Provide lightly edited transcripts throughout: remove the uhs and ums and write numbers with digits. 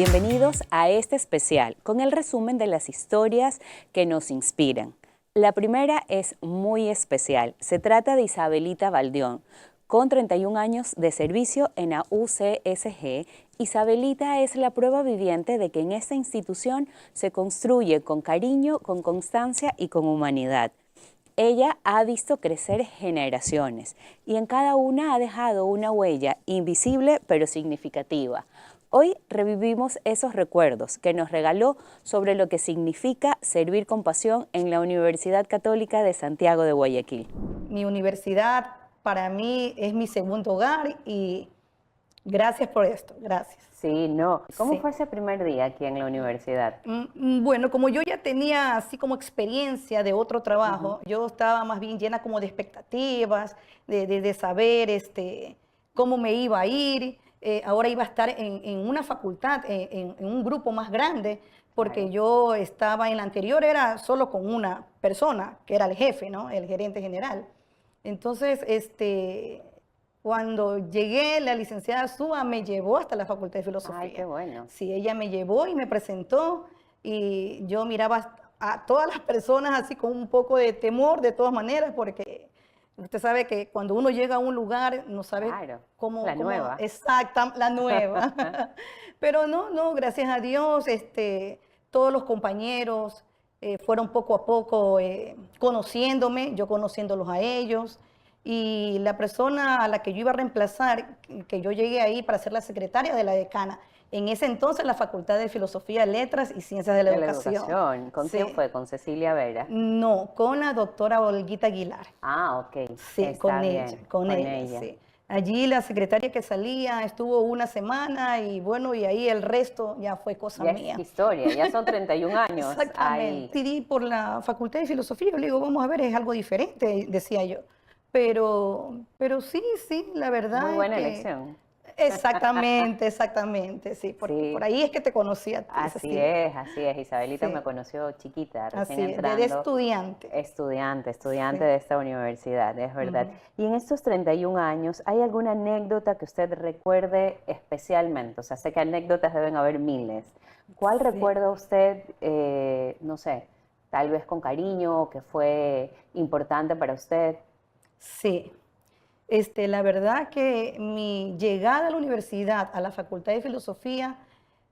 Bienvenidos a este especial con el resumen de las historias que nos inspiran. La primera es muy especial. Se trata de Isabelita Baldión. Con 31 años de servicio en la UCSG, Isabelita es la prueba viviente de que en esta institución se construye con cariño, con constancia y con humanidad. Ella ha visto crecer generaciones y en cada una ha dejado una huella invisible pero significativa. Hoy revivimos esos recuerdos que nos regaló sobre lo que significa servir con pasión en la Universidad Católica de Santiago de Guayaquil. Mi universidad para mí es mi segundo hogar y gracias por esto, gracias. Sí, no. ¿Cómo Sí. fue ese primer día aquí en la universidad? Bueno, como yo ya tenía así como experiencia de otro trabajo, yo estaba más bien llena como de expectativas, de saber cómo me iba a ir. Ahora iba a estar en una facultad, en un grupo más grande, porque Claro. yo estaba en la anterior, era solo con una persona, que era el jefe, ¿no? El gerente general. Entonces, cuando llegué, la licenciada Súa me llevó hasta la Facultad de Filosofía. Ay, qué bueno. Sí, ella me llevó y me presentó y yo miraba a todas las personas así con un poco de temor de todas maneras, porque usted sabe que cuando uno llega a un lugar no sabe Claro, cómo... la nueva. Exacta, la nueva. Pero no, gracias a Dios, todos los compañeros fueron poco a poco conociéndome, yo conociéndolos a ellos. Y la persona a la que yo iba a reemplazar, que yo llegué ahí para ser la secretaria de la decana, en ese entonces la Facultad de Filosofía, Letras y Ciencias de la Educación. ¿Con Sí. quién fue? ¿Con Cecilia Vera? No, con la doctora Olguita Aguilar. Ah, ok. Sí, Está con bien, ella, con ella, sí. Allí la secretaria que salía estuvo una semana y bueno, y ahí el resto ya fue cosa Ya mía. es historia, ya son 31 años. Exactamente. Decidí por la Facultad de Filosofía, yo le digo, vamos a ver, es algo diferente, decía yo. Pero sí, la verdad Muy es buena que... elección. Exactamente, sí, porque Sí, por ahí es que te conocí a ti, así Cecilia. es, así es. Isabelita Sí, me conoció chiquita, recién así es, de entrando. estudiante. Estudiante Sí. de esta universidad, es verdad. Ujú. Y en estos 31 años, ¿hay alguna anécdota que usted recuerde especialmente? O sea, sé que anécdotas deben haber miles. ¿Cuál Sí. recuerda usted, no sé, tal vez con cariño, que fue importante para usted? Sí. La verdad que mi llegada a la universidad, a la Facultad de Filosofía,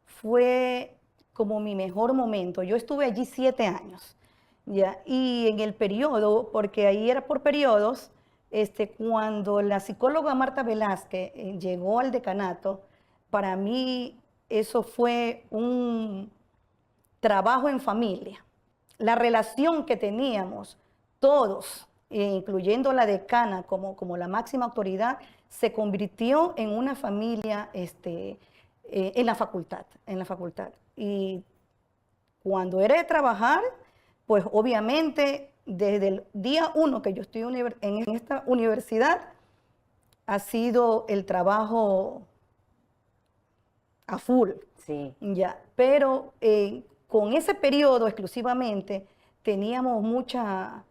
fue como mi mejor momento. Yo estuve allí 7 años, ¿ya? Y en el periodo, porque ahí era por periodos, cuando la psicóloga Marta Velázquez llegó al decanato, para mí eso fue un trabajo en familia. La relación que teníamos todos, incluyendo la decana como la máxima autoridad, se convirtió en una familia en la facultad. Y cuando era de trabajar, pues obviamente desde el día uno que yo estoy en esta universidad, ha sido el trabajo a full. Sí. Ya, pero con ese periodo exclusivamente teníamos mucha,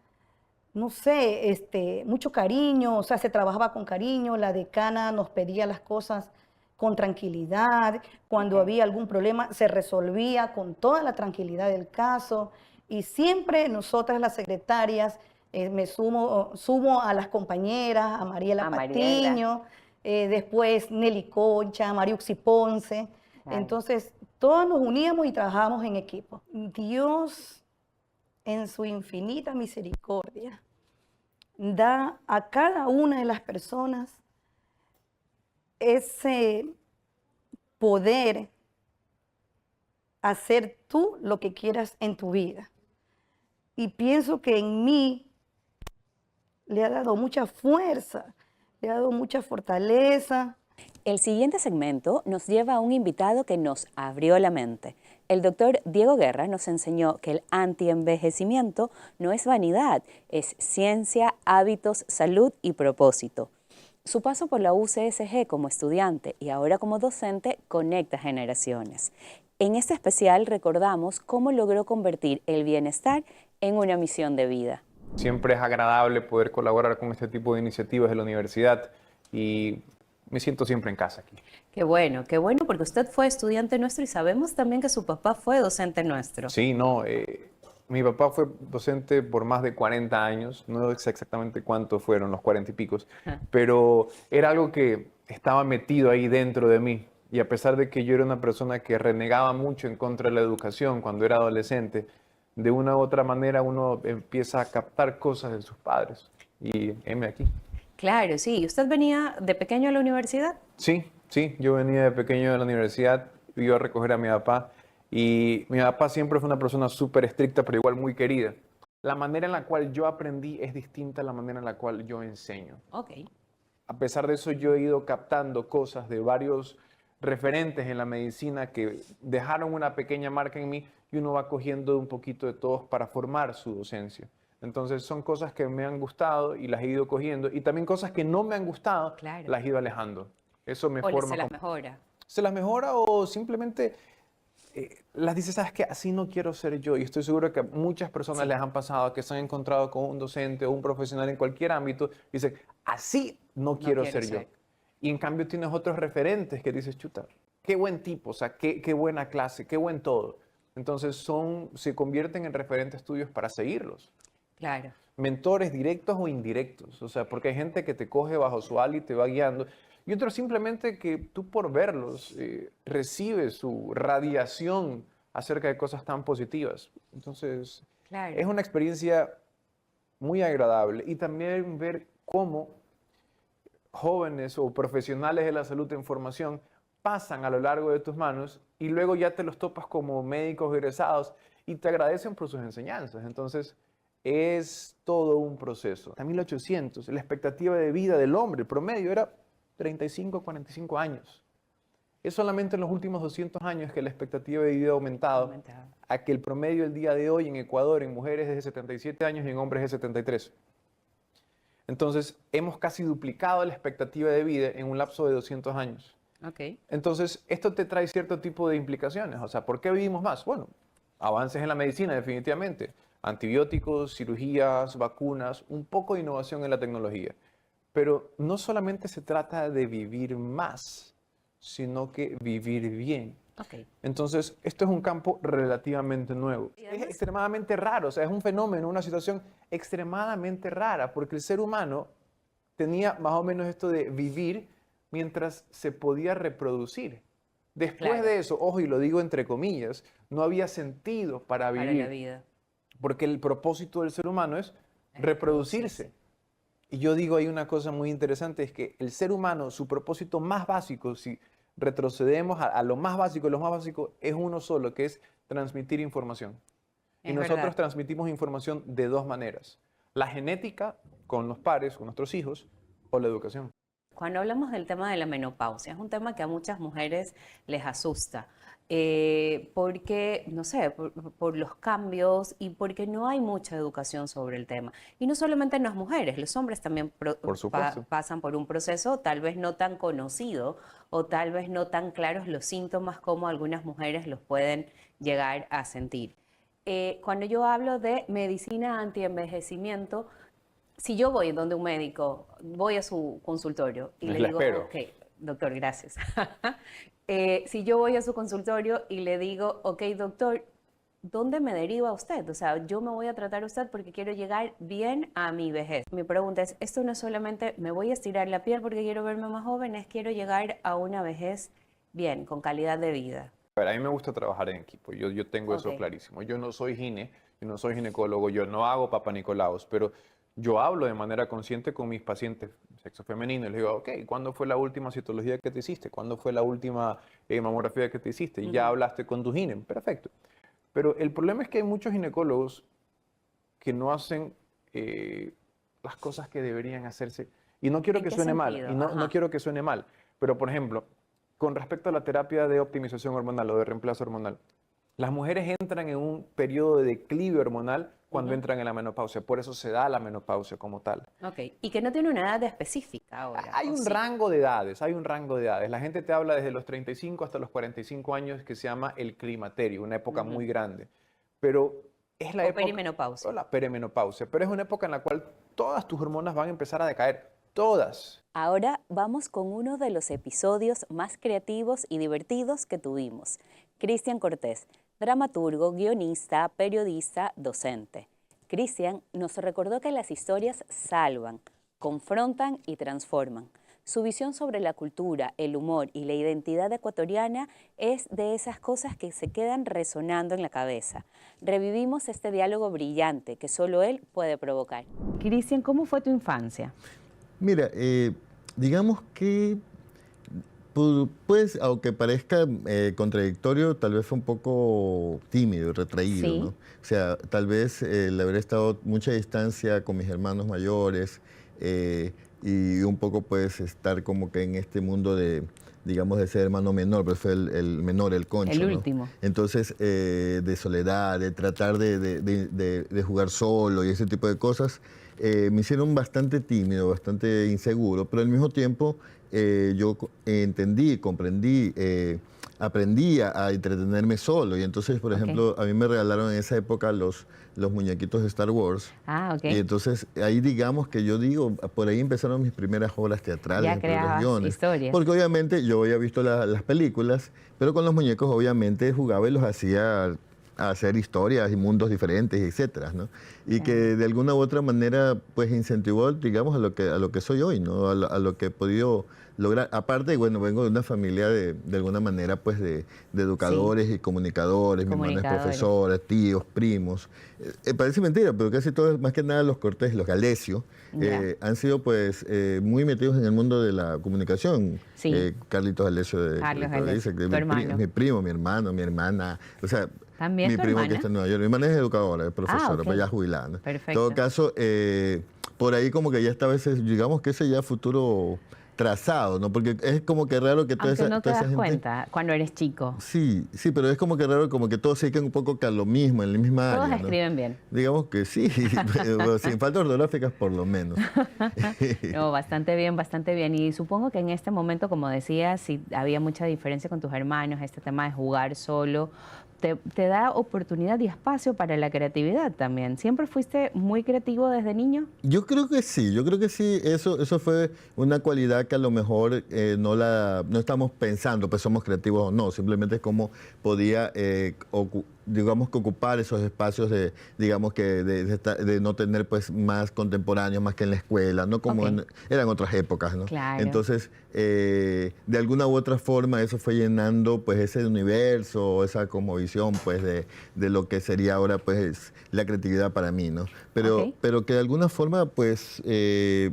no sé, mucho cariño, o sea, se trabajaba con cariño, la decana nos pedía las cosas con tranquilidad, cuando había algún problema se resolvía con toda la tranquilidad del caso y siempre nosotras las secretarias, sumo a las compañeras, a Mariela A Mariela, Patiño, después Nelly Concha, Mariuxi Ponce, claro. entonces todos nos uníamos y trabajábamos en equipo. Dios, en su infinita misericordia, da a cada una de las personas ese poder hacer tú lo que quieras en tu vida. Y pienso que en mí le ha dado mucha fuerza, le ha dado mucha fortaleza. El siguiente segmento nos lleva a un invitado que nos abrió la mente. El doctor Diego Guerra nos enseñó que el antienvejecimiento no es vanidad, es ciencia, hábitos, salud y propósito. Su paso por la UCSG como estudiante y ahora como docente conecta generaciones. En este especial recordamos cómo logró convertir el bienestar en una misión de vida. Siempre es agradable poder colaborar con este tipo de iniciativas de la universidad y me siento siempre en casa aquí. qué bueno, porque usted fue estudiante nuestro y sabemos también que su papá fue docente nuestro. Sí, no, mi papá fue docente por más de 40 años, no sé exactamente cuántos fueron los 40 y picos, Ajá. pero era algo que estaba metido ahí dentro de mí. Y a pesar de que yo era una persona que renegaba mucho en contra de la educación cuando era adolescente, de una u otra manera uno empieza a captar cosas de sus padres. Y heme aquí. Claro, sí. ¿Y usted venía de pequeño a la universidad? Sí, sí, yo venía de pequeño de la universidad, iba a recoger a mi papá y mi papá siempre fue una persona súper estricta, pero igual muy querida. La manera en la cual yo aprendí es distinta a la manera en la cual yo enseño. Ok. A pesar de eso, yo he ido captando cosas de varios referentes en la medicina que dejaron una pequeña marca en mí y uno va cogiendo un poquito de todos para formar su docencia. Entonces son cosas que me han gustado y las he ido cogiendo y también cosas que no me han gustado, Claro. las he ido alejando. Eso me O forma. se las mejora. Se las mejora o simplemente las dice, sabes que así no quiero ser yo. Y estoy seguro que a muchas personas Sí. les han pasado que se han encontrado con un docente o un profesional en cualquier ámbito y dicen, así no quiero ser yo. Y en cambio tienes otros referentes que dices, chuta, qué buen tipo, o sea, qué buena clase, qué buen todo. Entonces se convierten en referentes tuyos para seguirlos. Claro. Mentores directos o indirectos, o sea, porque hay gente que te coge bajo su ala y te va guiando, y otros simplemente que tú por verlos recibes su radiación acerca de cosas tan positivas. Entonces, Claro. es una experiencia muy agradable y también ver cómo jóvenes o profesionales de la salud en formación pasan a lo largo de tus manos y luego ya te los topas como médicos egresados y te agradecen por sus enseñanzas. Entonces, es todo un proceso. En 1800, la expectativa de vida del hombre promedio era 35, 45 años. Es solamente en los últimos 200 años que la expectativa de vida ha aumentado a que el promedio el día de hoy en Ecuador en mujeres es de 77 años y en hombres es de 73. Entonces, hemos casi duplicado la expectativa de vida en un lapso de 200 años. Ok. Entonces, esto te trae cierto tipo de implicaciones. O sea, ¿por qué vivimos más? Bueno, avances en la medicina, definitivamente. Antibióticos, cirugías, vacunas, un poco de innovación en la tecnología. Pero no solamente se trata de vivir más, sino que vivir bien. Ok. Entonces, esto es un campo relativamente nuevo. Es extremadamente raro, o sea, es un fenómeno, una situación extremadamente rara, porque el ser humano tenía más o menos esto de vivir mientras se podía reproducir. Después Claro. de eso, ojo, y lo digo entre comillas, no había sentido para Para vivir, la vida. porque el propósito del ser humano es reproducirse. Y yo digo, hay una cosa muy interesante, es que el ser humano, su propósito más básico, si retrocedemos a lo más básico es uno solo, que es transmitir información. Y Es nosotros verdad. transmitimos información de dos maneras. La genética, con los pares, con nuestros hijos, o la educación. Cuando hablamos del tema de la menopausia, es un tema que a muchas mujeres les asusta, porque, no sé, por los cambios y porque no hay mucha educación sobre el tema. Y no solamente en las mujeres, los hombres también Por supuesto. pasan por un proceso tal vez no tan conocido o tal vez no tan claros los síntomas como algunas mujeres los pueden llegar a sentir. Cuando yo hablo de medicina antienvejecimiento, si yo voy donde un médico, voy a su consultorio y le La digo, espero. ok, doctor, gracias. Si yo voy a su consultorio y le digo, ok, doctor, ¿dónde me deriva usted? O sea, yo me voy a tratar a usted porque quiero llegar bien a mi vejez. Mi pregunta es, esto no es solamente me voy a estirar la piel porque quiero verme más joven, es quiero llegar a una vejez bien, con calidad de vida. A ver, a mí me gusta trabajar en equipo, yo tengo eso Ok. clarísimo. Yo no soy yo no soy ginecólogo, yo no hago Papa Nicolaos, pero yo hablo de manera consciente con mis pacientes sexo femenino y les digo, ok, ¿cuándo fue la última citología que te hiciste? ¿Cuándo fue la última mamografía que te hiciste? Y ya hablaste con tu gine, perfecto. Pero el problema es que hay muchos ginecólogos que no hacen las cosas que deberían hacerse. Y no quiero ¿En que qué suene mal, sentido? y no Ajá. quiero que suene mal, pero por ejemplo, con respecto a la terapia de optimización hormonal o de reemplazo hormonal, las mujeres entran en un periodo de declive hormonal cuando entran en la menopausia, por eso se da la menopausia como tal. Ok, y que no tiene una edad específica ahora, Hay ¿o un sí? rango de edades, hay un rango de edades. La gente te habla desde los 35 hasta los 45 años que se llama el climaterio, una época muy grande. Pero es la O época, perimenopausia. o la perimenopausia, pero es una época en la cual todas tus hormonas van a empezar a decaer, todas. Ahora vamos con uno de los episodios más creativos y divertidos que tuvimos. Cristian Cortés, dramaturgo, guionista, periodista, docente. Cristian nos recordó que las historias salvan, confrontan y transforman. Su visión sobre la cultura, el humor y la identidad ecuatoriana es de esas cosas que se quedan resonando en la cabeza. Revivimos este diálogo brillante que solo él puede provocar. Cristian, ¿cómo fue tu infancia? Mira, digamos que, pues, aunque parezca contradictorio, tal vez fue un poco tímido, retraído, Sí. ¿no? O sea, tal vez el haber estado mucha distancia con mis hermanos mayores y un poco, pues, estar como que en este mundo de, digamos, de ser hermano menor, pero fue el menor, el concho, El ¿no? último. Entonces, de soledad, de tratar de jugar solo y ese tipo de cosas, me hicieron bastante tímido, bastante inseguro, pero al mismo tiempo yo entendí, comprendí, aprendí a entretenerme solo. Y entonces, por ejemplo, a mí me regalaron en esa época los muñequitos de Star Wars. Ah, ok. Y entonces ahí digamos que yo digo, por ahí empezaron mis primeras obras teatrales, Ya mis primeros creabas guiones. historias. Porque obviamente yo había visto las películas, pero con los muñecos obviamente jugaba y los hacía a hacer historias y mundos diferentes, etcétera, ¿no? Y que de alguna u otra manera pues incentivó, digamos, a lo que soy hoy, ¿no? A lo que he podido lograr. Aparte, bueno, vengo de una familia de alguna manera pues de educadores y comunicadores, mi hermano es Comunicadores. profesora, tíos, primos. Parece mentira, pero casi todos, más que nada los Cortés, los Galesio, Ya. han sido pues muy metidos en el mundo de la comunicación. Sí. Carlitos Galesio de Carlos Cortés, Galesio, que tu hermano. mi primo, mi hermano, mi hermana, o sea, ¿También mi tu primo hermana? que está en Nueva York. Mi hermana es educadora, es profesora, ok. pues ya jubilada, ¿no? Perfecto. En todo caso, por ahí como que ya está a veces, digamos que ese ya futuro trazado, ¿no? Porque es como que raro que toda Aunque esa, no te toda esa das gente... cuenta cuando eres chico. Sí, sí, pero es como que raro, como que todos se dedican un poco a lo mismo, en la misma Todos área, ¿no? escriben bien. Digamos que sí, pero sin faltas ortográficas por lo menos. No, bastante bien, bastante bien. Y supongo que en este momento, como decías, si había mucha diferencia con tus hermanos, este tema de jugar solo, te da oportunidad y espacio para la creatividad también. ¿Siempre fuiste muy creativo desde niño? Yo creo que sí, eso fue una cualidad que a lo mejor no estamos pensando, pues somos creativos o no, simplemente es como podía, digamos que ocupar esos espacios de, digamos que de no tener pues más contemporáneos más que en la escuela, no como eran otras épocas, ¿no? Claro. Entonces, de alguna u otra forma eso fue llenando pues ese universo, esa como visión pues de lo que sería ahora pues la creatividad para mí, ¿no? Pero que de alguna forma pues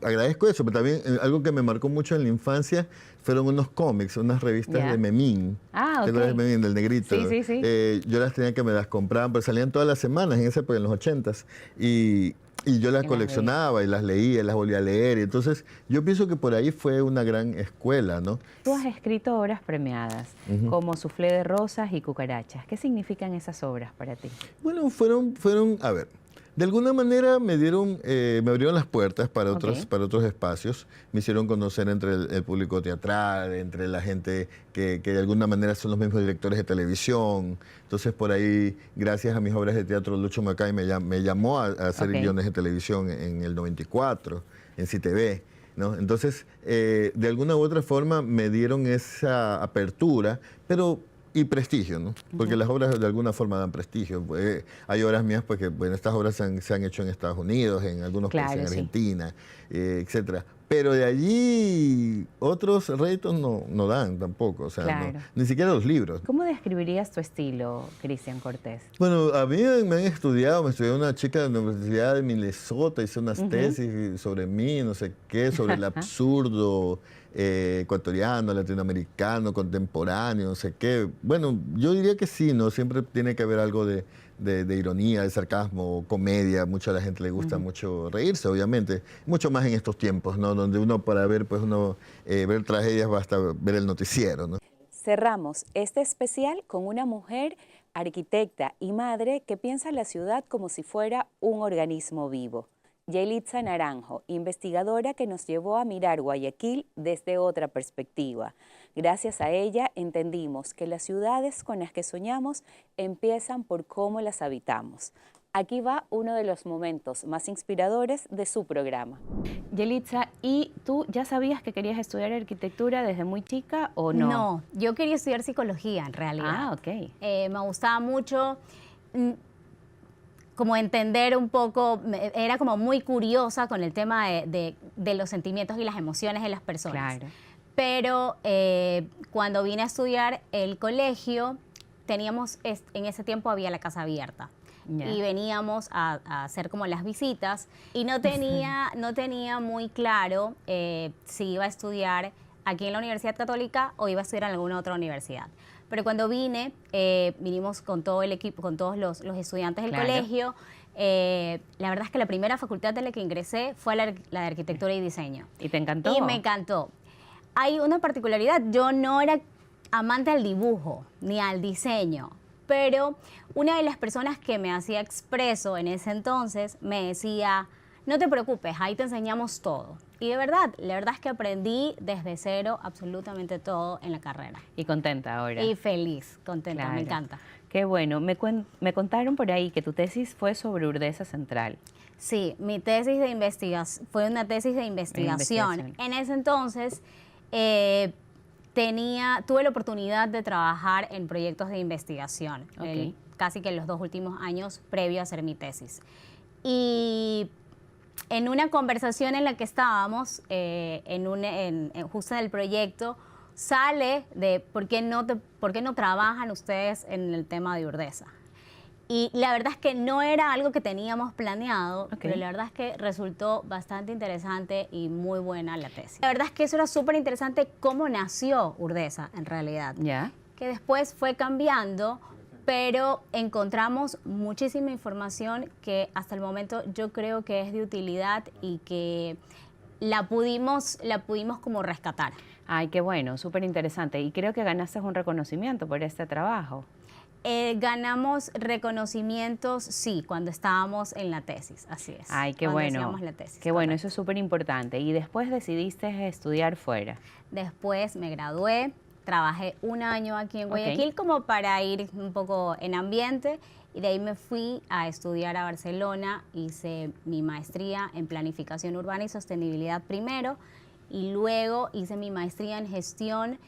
agradezco eso, pero también algo que me marcó mucho en la infancia fueron unos cómics, unas revistas de Memín. Ah, ¿Te acuerdas de Memín, del negrito? Sí, sí, sí. Yo las tenía que me las compraban, pero salían todas las semanas en esa época, en los 80s. Y yo las coleccionaba y las leía, las volvía a leer. Y entonces yo pienso que por ahí fue una gran escuela, ¿no? Tú has escrito obras premiadas, como Suflé de Rosas y Cucarachas. ¿Qué significan esas obras para ti? Bueno, fueron, a ver, de alguna manera me abrieron las puertas para otros espacios, me hicieron conocer entre el público teatral, entre la gente que de alguna manera son los mismos directores de televisión. Entonces por ahí, gracias a mis obras de teatro, Lucho Macay me llamó a hacer guiones de televisión en el 94, en CTV, ¿no? Entonces, de alguna u otra forma me dieron esa apertura, pero... y prestigio, ¿no? Porque las obras de alguna forma dan prestigio. Hay obras mías, pues que, bueno, estas obras se han hecho en Estados Unidos, en algunos países, en Argentina, etcétera. Pero de allí otros réditos no dan tampoco, o sea, ni siquiera los libros. ¿Cómo describirías tu estilo, Cristian Cortés? Bueno, a mí me estudió una chica de la Universidad de Minnesota, hizo unas tesis sobre mí, no sé qué, sobre el absurdo ecuatoriano, latinoamericano, contemporáneo, no sé qué. Bueno, yo diría que sí, ¿no? Siempre tiene que haber algo de ironía, de sarcasmo, comedia. Mucho a la gente le gusta mucho reírse, obviamente. Mucho más en estos tiempos, ¿no? Donde uno para ver, pues ver tragedias basta ver el noticiero, ¿no? Cerramos este especial con una mujer arquitecta y madre que piensa la ciudad como si fuera un organismo vivo. Yelitza Naranjo, investigadora que nos llevó a mirar Guayaquil desde otra perspectiva. Gracias a ella entendimos que las ciudades con las que soñamos empiezan por cómo las habitamos. Aquí va uno de los momentos más inspiradores de su programa. Yelitza, ¿y tú ya sabías que querías estudiar arquitectura desde muy chica o no? No, yo quería estudiar psicología en realidad. Ah, ok. Me gustaba mucho como entender un poco, era como muy curiosa con el tema de los sentimientos y las emociones de las personas. Claro. Pero cuando vine a estudiar el colegio, teníamos, en ese tiempo había la casa abierta. Ya. Y veníamos a hacer como las visitas y no tenía muy claro si iba a estudiar aquí en la Universidad Católica o iba a estudiar en alguna otra universidad. Pero cuando vine, vinimos con todo el equipo, con todos los estudiantes del Claro. colegio. La verdad es que la primera facultad de la que ingresé fue la de Arquitectura y Diseño. ¿Y te encantó? Y me encantó. Hay una particularidad, yo no era amante al dibujo ni al diseño, pero una de las personas que me hacía expreso en ese entonces me decía, no te preocupes, ahí te enseñamos todo. Y de verdad, la verdad es que aprendí desde cero absolutamente todo en la carrera. Y contenta ahora. Y feliz, contenta, Claro. me encanta. Qué bueno. Me contaron por ahí que tu tesis fue sobre Urdesa Central. Sí, mi tesis de investigación fue una tesis de investigación. investigación. En ese entonces tuve la oportunidad de trabajar en proyectos de investigación, Ok. casi que en los 2 últimos años previo a hacer mi tesis. Y en una conversación en la que estábamos, justo en el proyecto, sale de por qué no trabajan ustedes en el tema de Urdesa. Y la verdad es que no era algo que teníamos planeado, Ok. pero la verdad es que resultó bastante interesante y muy buena la tesis. La verdad es que eso era súper interesante cómo nació Urdesa en realidad, ¿Ya? que después fue cambiando, pero encontramos muchísima información que hasta el momento yo creo que es de utilidad y que la pudimos como rescatar. Ay, qué bueno, súper interesante. Y creo que ganaste un reconocimiento por este trabajo. Ganamos reconocimientos, sí, cuando estábamos en la tesis, así es. Ay, qué cuando bueno. hacíamos la tesis, Qué bueno, correcto. eso es súper importante. Y después decidiste estudiar fuera. Después me gradué, trabajé 1 año aquí en Ok. Guayaquil como para ir un poco en ambiente y de ahí me fui a estudiar a Barcelona, hice mi maestría en planificación urbana y sostenibilidad primero y luego hice mi maestría en gestión.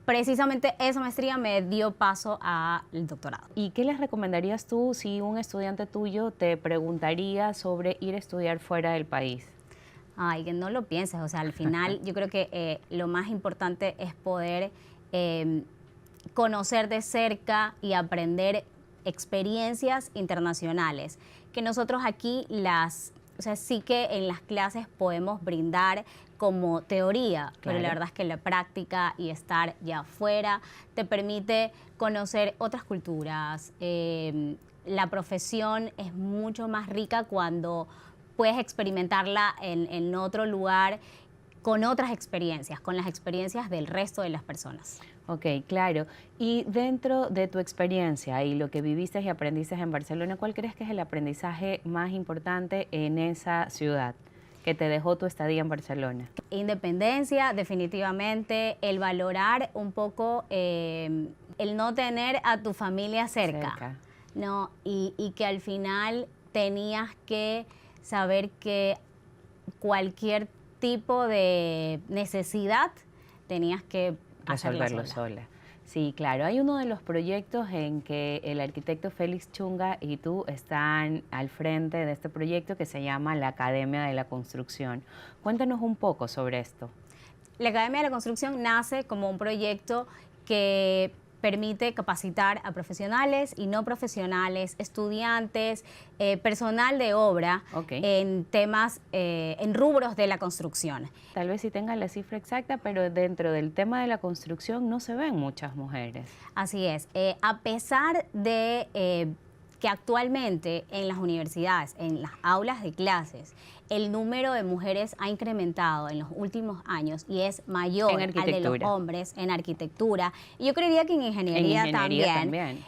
Precisamente esa maestría me dio paso al doctorado. ¿Y qué les recomendarías tú si un estudiante tuyo te preguntaría sobre ir a estudiar fuera del país? Ay, que no lo pienses, o sea, al final yo creo que lo más importante es poder conocer de cerca y aprender experiencias internacionales, que nosotros aquí o sea, sí que en las clases podemos brindar como teoría, pero la Claro. verdad es que la práctica y estar ya afuera te permite conocer otras culturas. La profesión es mucho más rica cuando puedes experimentarla en otro lugar con otras experiencias, con las experiencias del resto de las personas. Ok, claro. Y dentro de tu experiencia y lo que viviste y aprendiste en Barcelona, ¿cuál crees que es el aprendizaje más importante en esa ciudad que te dejó tu estadía en Barcelona? Independencia, definitivamente, el valorar un poco el no tener a tu familia cerca. ¿No? Y que al final tenías que saber que cualquier tipo de necesidad tenías que hacerla Resolverlo sola. sola. Sí, claro. Hay uno de los proyectos en que el arquitecto Félix Chunga y tú están al frente de este proyecto que se llama la Academia de la Construcción. Cuéntanos un poco sobre esto. La Academia de la Construcción nace como un proyecto que permite capacitar a profesionales y no profesionales, estudiantes, personal de obra Ok. en temas, en rubros de la construcción. Tal vez sí tengan la cifra exacta, pero dentro del tema de la construcción no se ven muchas mujeres. Así es. A pesar de que actualmente en las universidades, en las aulas de clases, el número de mujeres ha incrementado en los últimos años y es mayor En al de los arquitectura. hombres en arquitectura. Y yo creería que en ingeniería, también.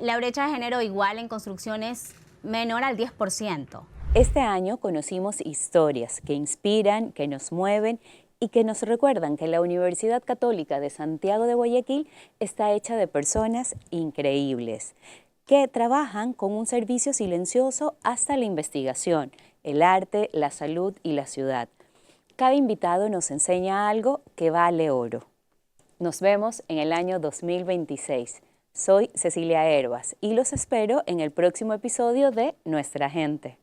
La brecha de género igual en construcción es menor al 10%. Este año conocimos historias que inspiran, que nos mueven y que nos recuerdan que la Universidad Católica de Santiago de Guayaquil está hecha de personas increíbles. que trabajan con un servicio silencioso hasta la investigación, el arte, la salud y la ciudad. Cada invitado nos enseña algo que vale oro. Nos vemos en el año 2026. Soy Cecilia Hervas y los espero en el próximo episodio de Nuestra Gente.